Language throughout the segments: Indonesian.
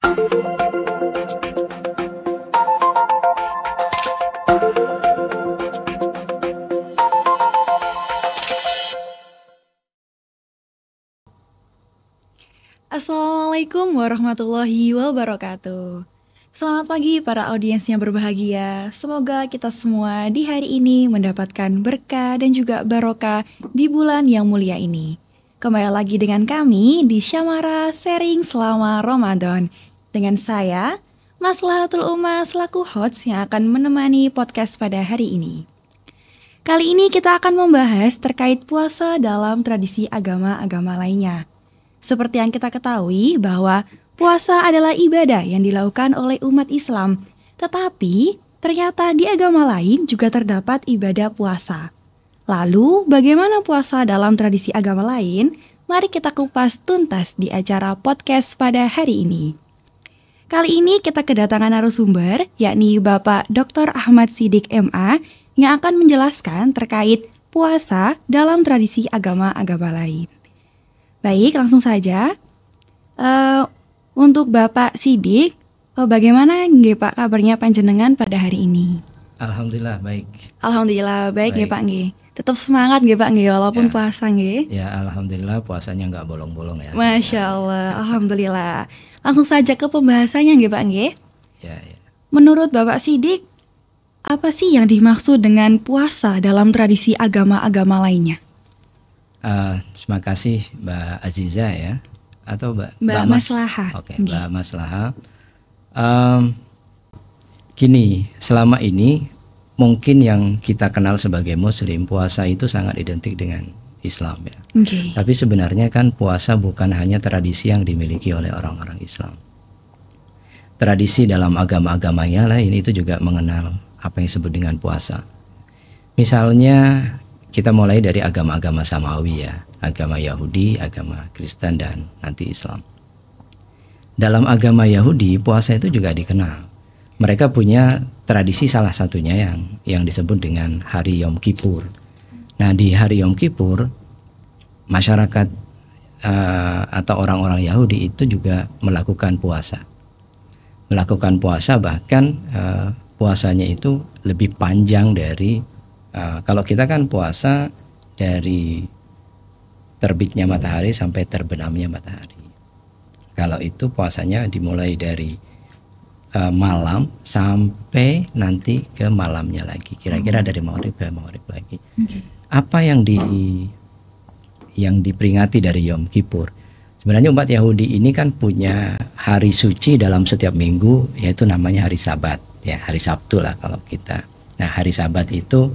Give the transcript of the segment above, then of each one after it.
Assalamualaikum warahmatullahi wabarakatuh. Selamat pagi para audiens yang berbahagia. Semoga kita semua di hari ini mendapatkan berkah dan juga barokah di bulan yang mulia ini. Kembali lagi dengan kami di Syamara Sharing selama Ramadan. Dengan saya, Maslahatul Ummah selaku host yang akan menemani podcast pada hari ini. Kali ini kita akan membahas terkait puasa dalam tradisi agama-agama lainnya. Seperti yang kita ketahui bahwa puasa adalah ibadah yang dilakukan oleh umat Islam. Tetapi ternyata di agama lain juga terdapat ibadah puasa. Lalu bagaimana puasa dalam tradisi agama lain? Mari kita kupas tuntas di acara podcast pada hari ini. Kali ini kita kedatangan narasumber yakni Bapak Dr. Ahmad Siddiq MA yang akan menjelaskan terkait puasa dalam tradisi agama-agama lain. Baik, langsung saja. Untuk Bapak Siddiq, bagaimana nggih Pak kabarnya panjenengan pada hari ini? Alhamdulillah baik. Alhamdulillah baik nggih Pak nggih. Tetap semangat nggih Pak nggih walaupun puasa nggih. Ya, alhamdulillah puasanya nggak bolong-bolong ya. Masya Allah, alhamdulillah. Langsung saja ke pembahasannya nggih Pak nggih. Ya. Menurut Bapak Siddiq, apa sih yang dimaksud dengan puasa dalam tradisi agama-agama lainnya? Terima kasih Mbak Aziza ya, atau Mbak Maslaha. Oke, Mbak Maslaha. Gini, selama ini mungkin yang kita kenal sebagai Muslim, puasa itu sangat identik dengan Islam ya. Okay. Tapi sebenarnya kan puasa bukan hanya tradisi yang dimiliki oleh orang-orang Islam. Tradisi dalam agama-agamanya lain itu juga mengenal apa yang disebut dengan puasa. Misalnya kita mulai dari agama-agama Samawi ya, agama Yahudi, agama Kristen, dan nanti Islam. Dalam agama Yahudi, puasa itu juga dikenal. Mereka punya tradisi salah satunya yang disebut dengan hari Yom Kippur. Nah, di hari Yom Kippur, masyarakat atau orang-orang Yahudi itu juga melakukan puasa. Melakukan puasa, bahkan puasanya itu lebih panjang dari kalau kita kan puasa dari terbitnya matahari sampai terbenamnya matahari. Kalau itu puasanya dimulai dari malam sampai nanti ke malamnya lagi. Kira-kira dari maghrib ke maghrib lagi. Okay. Apa yang diperingati dari Yom Kippur? Sebenarnya umat Yahudi ini kan punya hari suci dalam setiap minggu, yaitu namanya hari Sabat. Ya, hari Sabtu lah kalau kita. Nah, hari Sabat itu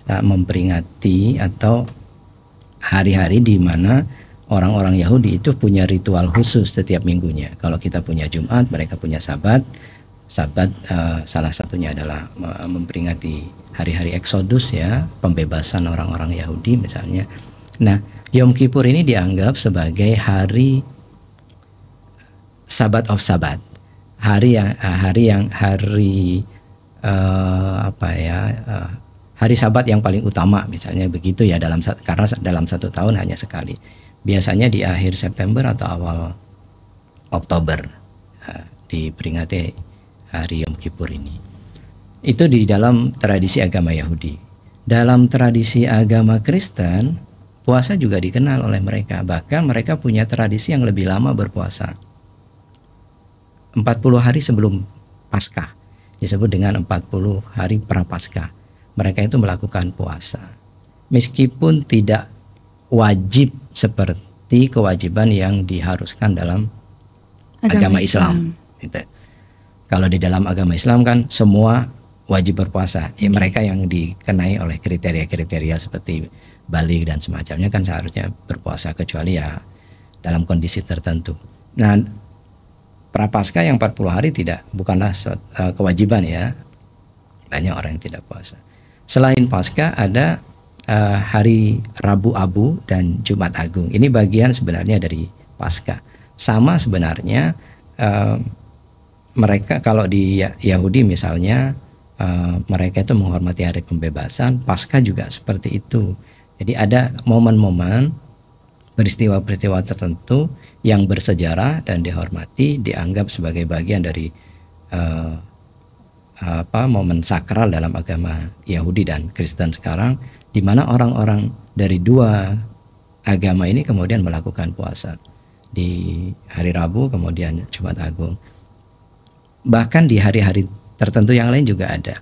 memperingati atau hari-hari di mana orang-orang Yahudi itu punya ritual khusus setiap minggunya. Kalau kita punya Jumat, mereka punya Sabat. Sabat salah satunya adalah memperingati hari-hari Eksodus ya, pembebasan orang-orang Yahudi misalnya. Nah, Yom Kippur ini dianggap sebagai hari Sabbath of Sabbath. Hari Sabat yang paling utama misalnya begitu ya, karena dalam satu tahun hanya sekali. Biasanya di akhir September atau awal Oktober diperingati hari Yom Kippur ini. Itu di dalam tradisi agama Yahudi. Dalam tradisi agama Kristen, puasa juga dikenal oleh mereka. Bahkan mereka punya tradisi yang lebih lama berpuasa. 40 hari sebelum Paskah, disebut dengan 40 hari Prapaskah. Mereka itu melakukan puasa. Meskipun tidak wajib seperti kewajiban yang diharuskan dalam agama Islam. Gitu. Kalau di dalam agama Islam kan semua wajib berpuasa. Ya, mereka yang dikenai oleh kriteria-kriteria seperti balik dan semacamnya kan seharusnya berpuasa, kecuali ya dalam kondisi tertentu. Nah, Prapaskah yang 40 hari bukanlah kewajiban ya. Banyak orang yang tidak puasa. Selain Paskah ada hari Rabu Abu dan Jumat Agung. Ini bagian sebenarnya dari Paskah. Sama sebenarnya mereka kalau di Yahudi misalnya mereka itu menghormati hari pembebasan. Paskah juga seperti itu. Jadi ada momen-momen peristiwa-peristiwa tertentu yang bersejarah dan dihormati, dianggap sebagai bagian dari eh, momen sakral dalam agama Yahudi dan Kristen sekarang, di mana orang-orang dari dua agama ini kemudian melakukan puasa di hari Rabu, kemudian Jumat Agung. Bahkan di hari-hari tertentu yang lain juga ada.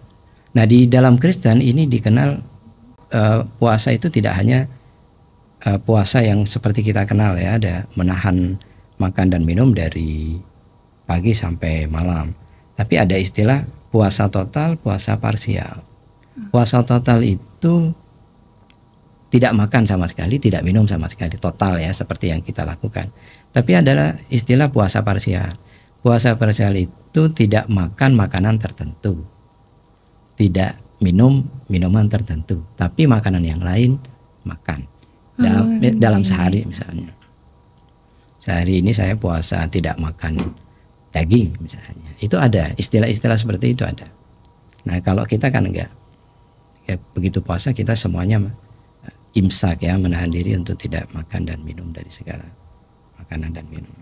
Nah, di dalam Kristen ini dikenal puasa itu tidak hanya puasa yang seperti kita kenal ya, ada menahan makan dan minum dari pagi sampai malam. Tapi ada istilah puasa total, puasa parsial. Puasa total itu tidak makan sama sekali, tidak minum sama sekali, total ya, seperti yang kita lakukan. Tapi adalah istilah puasa parsial. Puasa parsial itu tidak makan makanan tertentu, tidak minum minuman tertentu, tapi makanan yang lain makan. Dalam sehari misalnya, sehari ini saya puasa tidak makan daging misalnya, itu ada istilah-istilah seperti itu ada. Nah, kalau kita kan enggak, ya, begitu puasa kita semuanya imsak ya, menahan diri untuk tidak makan dan minum dari segala makanan dan minum.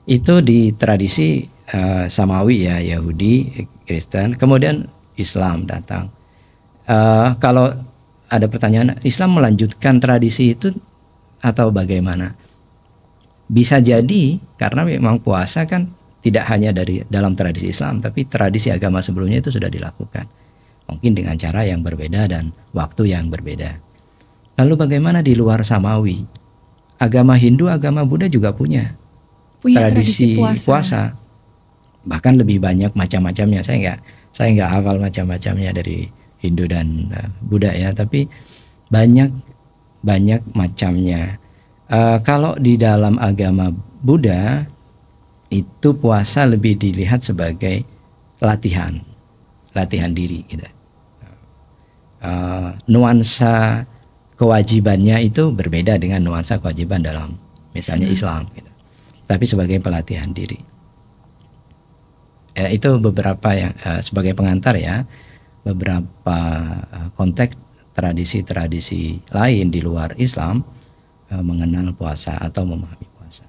Itu di tradisi Samawi ya, Yahudi, Kristen, kemudian Islam datang. Kalau ada pertanyaan, Islam melanjutkan tradisi itu atau bagaimana? Bisa jadi karena memang puasa kan tidak hanya dari dalam tradisi Islam, tapi tradisi agama sebelumnya itu sudah dilakukan. Mungkin dengan cara yang berbeda dan waktu yang berbeda. Lalu bagaimana di luar Samawi? Agama Hindu, agama Buddha juga punya tradisi puasa. Bahkan lebih banyak macam-macamnya. Saya nggak hafal macam-macamnya dari Hindu dan Buddha ya, tapi banyak macamnya. Kalau di dalam agama Buddha itu puasa lebih dilihat sebagai latihan diri gitu. Nuansa kewajibannya itu berbeda dengan nuansa kewajiban dalam misalnya Islam gitu. Tapi sebagai pelatihan diri. Itu beberapa yang sebagai pengantar ya, beberapa konteks tradisi-tradisi lain di luar Islam mengenal puasa atau memahami puasa.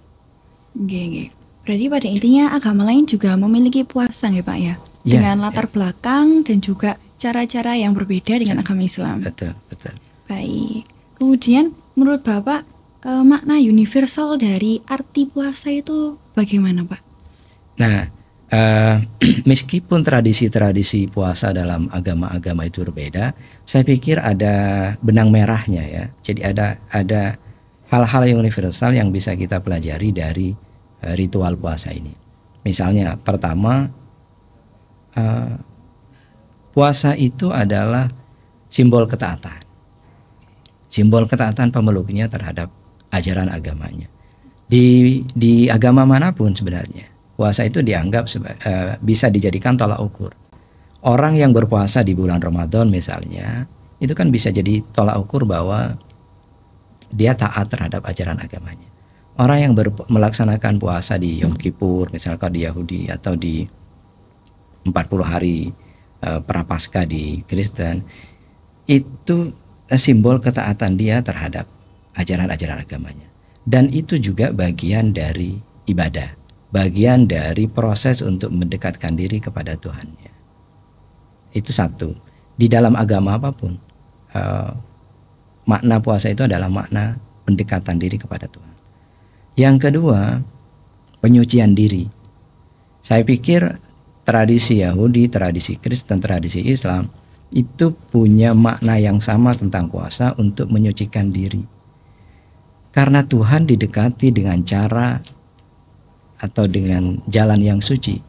Oke. Berarti pada intinya agama lain juga memiliki puasa ya Pak ya? Dengan latar belakang dan juga cara-cara yang berbeda dengan agama Islam. Betul. Baik. Kemudian menurut Bapak makna universal dari arti puasa itu bagaimana Pak? Nah, meskipun tradisi-tradisi puasa dalam agama-agama itu berbeda, saya pikir ada benang merahnya ya. Jadi ada hal-hal yang universal yang bisa kita pelajari dari ritual puasa ini. Misalnya pertama, puasa itu adalah simbol ketaatan. Simbol ketaatan pemeluknya terhadap ajaran agamanya. Di agama manapun sebenarnya puasa itu dianggap bisa dijadikan tolak ukur. Orang yang berpuasa di bulan Ramadan misalnya, itu kan bisa jadi tolak ukur bahwa dia taat terhadap ajaran agamanya. Orang yang melaksanakan puasa di Yom Kippur misalkan di Yahudi, atau di 40 hari Prapaskah di Kristen, itu simbol ketaatan dia terhadap ajaran-ajaran agamanya. Dan itu juga bagian dari ibadah, bagian dari proses untuk mendekatkan diri kepada Tuhannya. Itu satu. Di dalam agama apapun, makna puasa itu adalah makna pendekatan diri kepada Tuhan. Yang kedua, penyucian diri. Saya pikir tradisi Yahudi, tradisi Kristen, tradisi Islam itu punya makna yang sama tentang puasa untuk menyucikan diri. Karena Tuhan didekati dengan cara atau dengan jalan yang suci.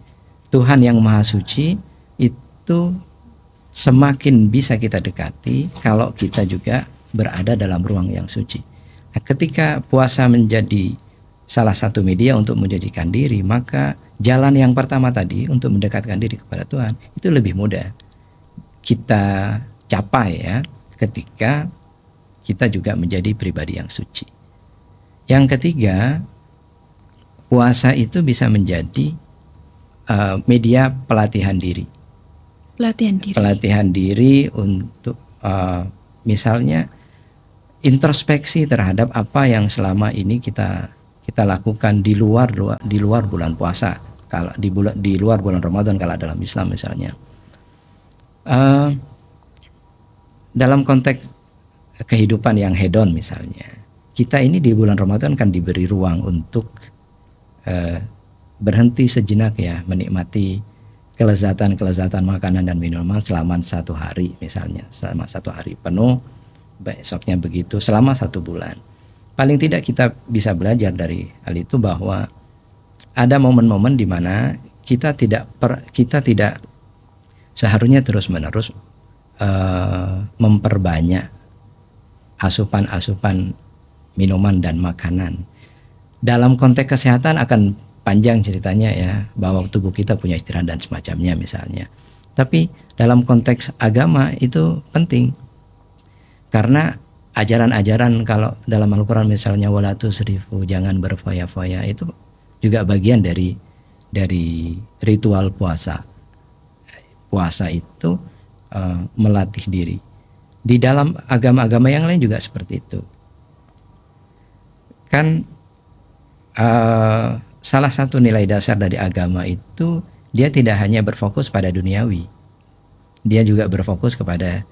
Tuhan yang maha suci itu semakin bisa kita dekati kalau kita juga berada dalam ruang yang suci. Nah, ketika puasa menjadi salah satu media untuk menjadikan diri, maka jalan yang pertama tadi untuk mendekatkan diri kepada Tuhan itu lebih mudah kita capai ya, ketika kita juga menjadi pribadi yang suci. Yang ketiga, puasa itu bisa menjadi media pelatihan diri. Pelatihan diri untuk misalnya introspeksi terhadap apa yang selama ini kita lakukan di luar bulan puasa, kalau di luar bulan Ramadan kalau dalam Islam misalnya. Dalam konteks kehidupan yang hedon misalnya, kita ini di bulan Ramadan kan diberi ruang untuk berhenti sejenak ya, menikmati kelezatan makanan dan minuman selama 1 hari misalnya, selama 1 hari penuh, besoknya begitu selama 1 bulan. Paling tidak kita bisa belajar dari hal itu bahwa ada momen-momen di mana kita tidak seharusnya terus-menerus memperbanyak asupan minuman dan makanan. Dalam konteks kesehatan akan panjang ceritanya ya, bahwa tubuh kita punya istirahat dan semacamnya misalnya. Tapi dalam konteks agama itu penting. Karena ajaran-ajaran kalau dalam Al-Quran misalnya wala tusrifu, jangan berfoya-foya, itu juga bagian dari ritual puasa. Puasa itu melatih diri. Di dalam agama-agama yang lain juga seperti itu. Kan salah satu nilai dasar dari agama itu dia tidak hanya berfokus pada duniawi. Dia juga berfokus kepada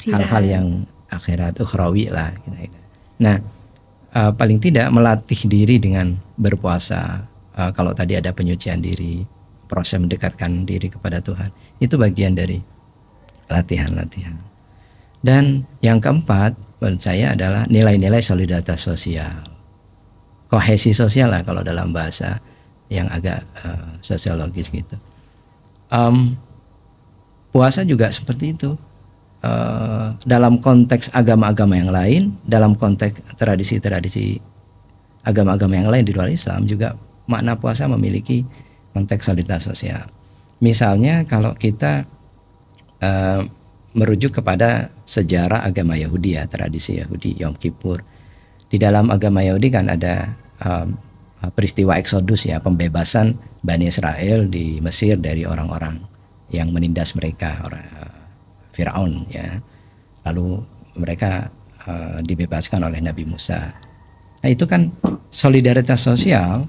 hal-hal yang akhirat, ukhrawi lah. Nah, paling tidak melatih diri dengan berpuasa. Kalau tadi ada penyucian diri, proses mendekatkan diri kepada Tuhan, itu bagian dari latihan-latihan. Dan yang keempat, menurut saya adalah nilai-nilai solidaritas sosial, kohesi sosial lah kalau dalam bahasa yang agak sosiologis gitu. Puasa juga seperti itu. Dalam konteks agama-agama yang lain, dalam konteks tradisi-tradisi agama-agama yang lain di luar Islam juga makna puasa memiliki konteks solidaritas sosial. Misalnya kalau kita merujuk kepada sejarah agama Yahudi ya, tradisi Yahudi, Yom Kippur. Di dalam agama Yahudi kan ada peristiwa Eksodus ya, pembebasan Bani Israel di Mesir dari orang-orang yang menindas mereka, Firaun ya. Lalu mereka dibebaskan oleh Nabi Musa. Nah, itu kan solidaritas sosial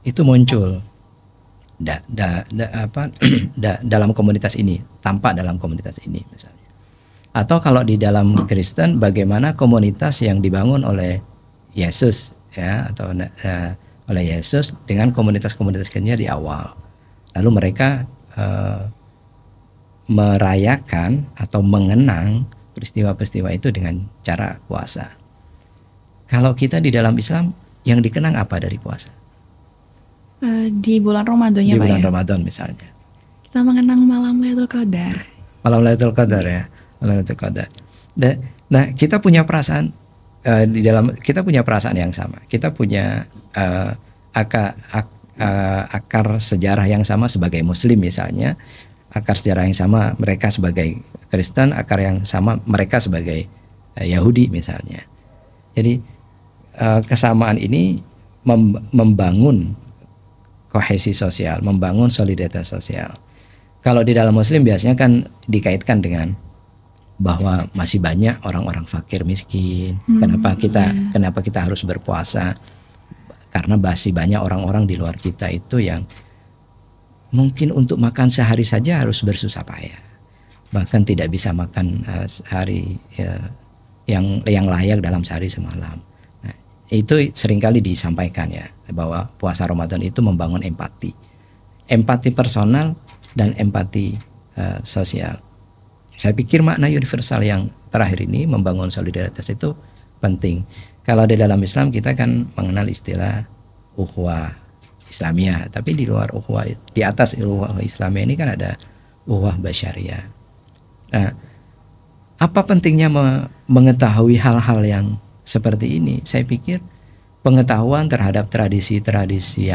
itu muncul dalam komunitas ini, tampak dalam komunitas ini misalnya. Atau kalau di dalam Kristen, bagaimana komunitas yang dibangun oleh Yesus ya, atau oleh Yesus dengan komunitas-komunitas Kristen di awal. Lalu mereka merayakan atau mengenang peristiwa-peristiwa itu dengan cara puasa. Kalau kita di dalam Islam, yang dikenang apa dari puasa? Di bulan Ramadan ya, Pak, di bulan ya? Ramadan misalnya. Kita mengenang malam Lailatul Qadar. Malam Lailatul Qadar ya, malam Lailatul Qadar. Nah, kita punya perasaan kita punya perasaan yang sama. Kita punya akar sejarah yang sama sebagai Muslim misalnya. Akar sejarah yang sama mereka sebagai Kristen, akar yang sama mereka sebagai Yahudi misalnya. Jadi kesamaan ini membangun kohesi sosial, membangun solidaritas sosial. Kalau di dalam Muslim biasanya kan dikaitkan dengan bahwa masih banyak orang-orang fakir miskin. Kenapa kita harus berpuasa? Karena masih banyak orang-orang di luar kita itu yang mungkin untuk makan sehari saja harus bersusah payah, bahkan tidak bisa makan sehari yang layak dalam sehari semalam. Nah, itu seringkali disampaikan ya, bahwa puasa Ramadan itu membangun empati personal dan empati sosial. Saya pikir makna universal yang terakhir ini, membangun solidaritas, itu penting. Kalau di dalam Islam kita kan mengenal istilah ukhuwah Islamiyah, tapi di luar ukhuwah, di atas ukhuwah Islamiyah ini kan ada ukhuwah basyariyah. Nah, apa pentingnya mengetahui hal-hal yang seperti ini? Saya pikir pengetahuan terhadap tradisi-tradisi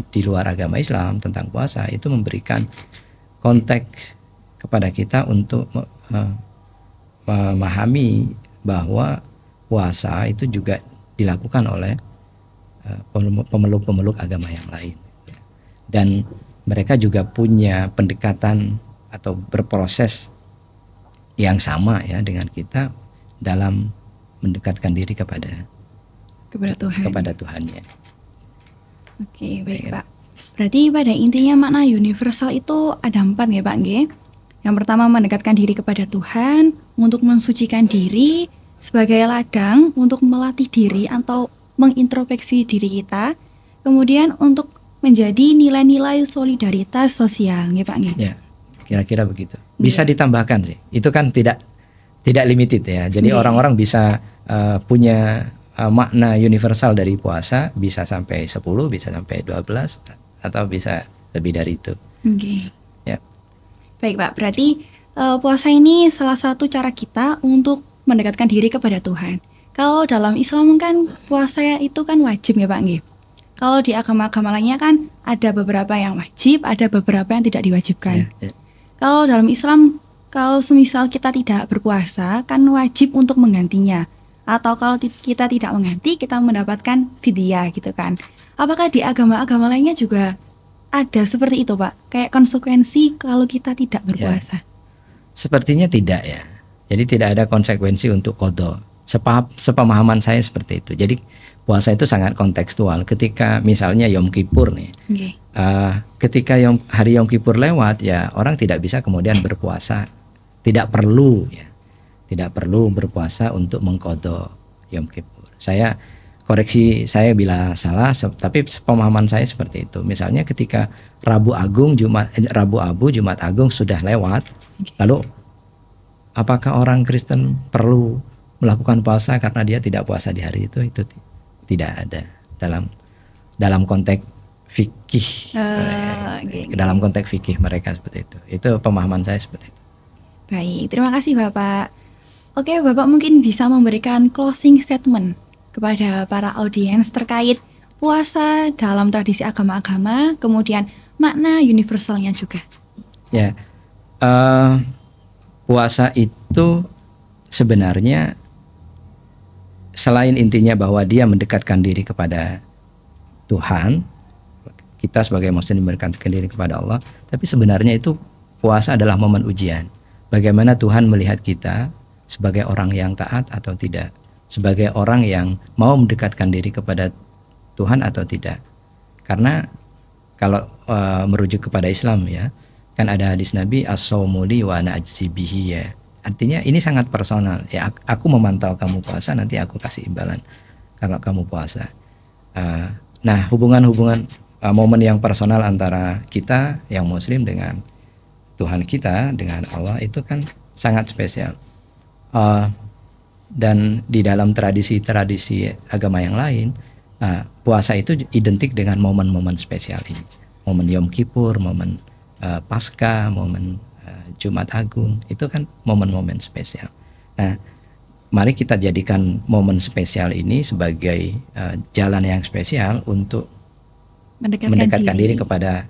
di luar agama Islam tentang puasa itu memberikan konteks kepada kita untuk memahami bahwa puasa itu juga dilakukan oleh pemeluk-pemeluk agama yang lain, dan mereka juga punya pendekatan atau berproses yang sama ya dengan kita dalam mendekatkan diri kepada Tuhan. kepada Tuhannya. Oke, baik Pak. Berarti pada intinya makna universal itu ada 4 ya Pak nggih? Yang pertama mendekatkan diri kepada Tuhan, untuk mensucikan diri, sebagai ladang untuk melatih diri atau mengintrospeksi diri kita, kemudian untuk menjadi nilai-nilai solidaritas sosial ya Pak nggih? Ya, kira-kira begitu. Bisa ditambahkan sih. Itu kan tidak limited ya. Jadi orang-orang bisa punya makna universal dari puasa, bisa sampai 10, bisa sampai 12, atau bisa lebih dari itu. Oke. Ya. Baik Pak, berarti puasa ini salah satu cara kita untuk mendekatkan diri kepada Tuhan. Kalau dalam Islam kan puasa itu kan wajib ya Pak nggih. Kalau di agama-agama lainnya kan ada beberapa yang wajib, ada beberapa yang tidak diwajibkan. Ya. Kalau dalam Islam, kalau semisal kita tidak berpuasa kan wajib untuk menggantinya. Atau kalau kita tidak mengganti, kita mendapatkan fidyah gitu kan. Apakah di agama-agama lainnya juga ada seperti itu Pak? Kayak konsekuensi kalau kita tidak berpuasa? Ya. Sepertinya tidak ya. Jadi tidak ada konsekuensi untuk qadha. Sepemahaman saya seperti itu. Jadi puasa itu sangat kontekstual. Ketika misalnya Yom Kippur nih, ketika hari Yom Kippur lewat ya orang tidak bisa kemudian berpuasa. Tidak perlu ya. Tidak perlu berpuasa untuk mengqadha Yom Kippur. Saya koreksi saya bila salah, tapi pemahaman saya seperti itu. Misalnya ketika Rabu Abu, Jumat Agung sudah lewat, lalu apakah orang Kristen perlu melakukan puasa karena dia tidak puasa di hari itu? Itu tidak ada dalam konteks fikih. Dalam konteks fikih mereka seperti itu. Itu pemahaman saya seperti itu. Baik, terima kasih Bapak. Oke, Bapak mungkin bisa memberikan closing statement kepada para audiens terkait puasa dalam tradisi agama-agama, kemudian makna universalnya juga. Ya, puasa itu sebenarnya selain intinya bahwa dia mendekatkan diri kepada Tuhan, kita sebagai muslim mendekatkan diri kepada Allah, tapi sebenarnya itu puasa adalah momen ujian. Bagaimana Tuhan melihat kita sebagai orang yang taat atau tidak, sebagai orang yang mau mendekatkan diri kepada Tuhan atau tidak. Karena kalau merujuk kepada Islam ya, kan ada hadis Nabi as-shaumu li wa ana ajzi bihi ya. Artinya ini sangat personal ya. Aku memantau kamu puasa, nanti aku kasih imbalan kalau kamu puasa. Nah, hubungan momen yang personal antara kita yang muslim dengan Tuhan kita, dengan Allah itu kan sangat spesial. Dan di dalam tradisi agama yang lain, puasa itu identik dengan momen-momen spesial ini. Momen Yom Kippur, momen Paskah, momen Jumat Agung, itu kan momen-momen spesial. Nah, mari kita jadikan momen spesial ini sebagai jalan yang spesial untuk mendekatkan diri kepada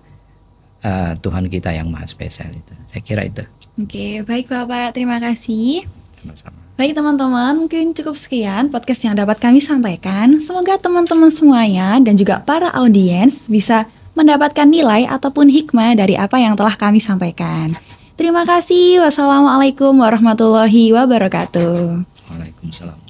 Tuhan kita yang maha spesial itu. Saya kira itu. Oke, baik Bapak, terima kasih. Sama-sama. Baik teman-teman, mungkin cukup sekian podcast yang dapat kami sampaikan. Semoga teman-teman semuanya dan juga para audiens bisa mendapatkan nilai ataupun hikmah dari apa yang telah kami sampaikan. Terima kasih. Wassalamualaikum warahmatullahi wabarakatuh. Waalaikumsalam.